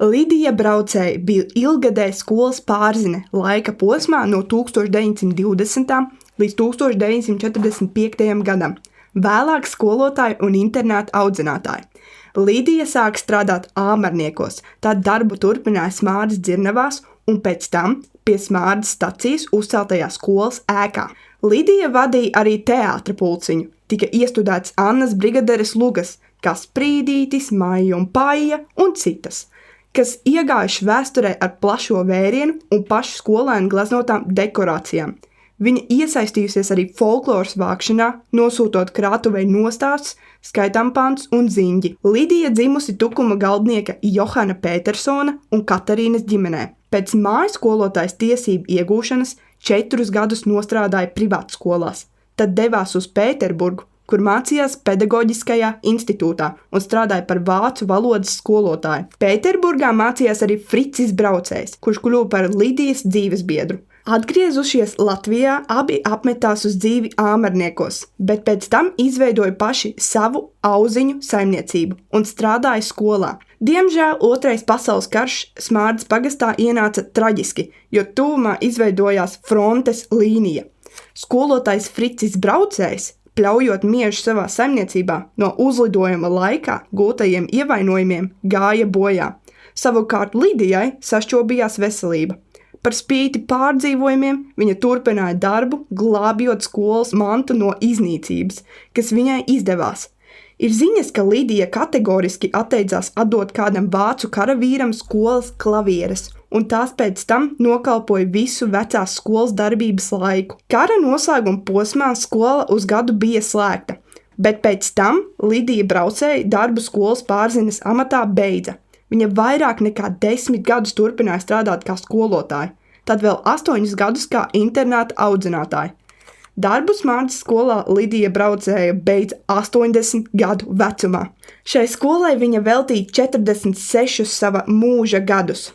Lidija Braucēja bija ilggadēja skolas pārzine laika posmā no 1920. līdz 1945. gadam, vēlāk skolotāja un internāta audzinātāja. Lidija sāka strādāt āmarniekos, tad darbu turpināja Smārdas dzirnavās un pēc tam pie Smārdas stacijas uzceltajā skolas ēkā. Lidija vadīja arī teātra pulciņu, tika iestudēts Annas Brigaderes lugas, Kasprīdītis, Maija un Paija un citas, kas iegājuši vēsturē ar plašo vērienu un pašu skolēnu glaznotām dekorācijām. Viņa iesaistījusies arī folkloras vākšanā, nosūtot krātuvei nostāstus, skaitāmpantus un ziņģi. Lidija dzimusi Tukuma galdnieka Johana Pētersona un Katarīnas ģimenē. Pēc mājas skolotājas tiesību iegūšanas 4 gadus nostrādāja privātskolās, tad devās uz Pēterburgu, kur mācījās pedagoģiskajā institūtā un strādāja par vācu valodas skolotāju. Pēterburgā mācījās arī Fricis Braucējs, kurš kļuva par Lidijas dzīvesbiedru. Atgriezušies Latvijā, abi apmetās uz dzīvi āmarniekos, bet pēc tam izveidoja paši savu auziņu saimniecību un strādāja skolā. Diemžēl Otrais pasaules karš Smārdas pagastā ienāca traģiski, jo tuvumā izveidojās frontes līnija. Skolotājs Fricis Braucējs, pļaujot miežu savā saimniecībā, no uzlidojuma laikā gūtajiem ievainojumiem gāja bojā. Savukārt Lidijai sašķobījās veselība. Par spīti pārdzīvojumiem viņa turpināja darbu, glābjot skolas mantu no iznīcības, kas viņai izdevās. Ir ziņas, ka Lidija kategoriski atteicās atdot kādam vācu karavīram skolas klavieres, un tās pēc tam nokalpoja visu vecās skolas darbības laiku. Kara noslēguma posmā skola uz gadu bija slēgta, bet pēc tam Lidija Braucēja darbu skolas pārzines amatā beidza. Viņa vairāk nekā 10 gadus turpināja strādāt kā skolotāja, tad vēl 8 gadus kā internāta audzinātāja. Darbu Smārdas skolā Lidija Braucēja beidza 80 gadu vecumā. Šai skolai viņa veltīja 46 sava mūža gadus.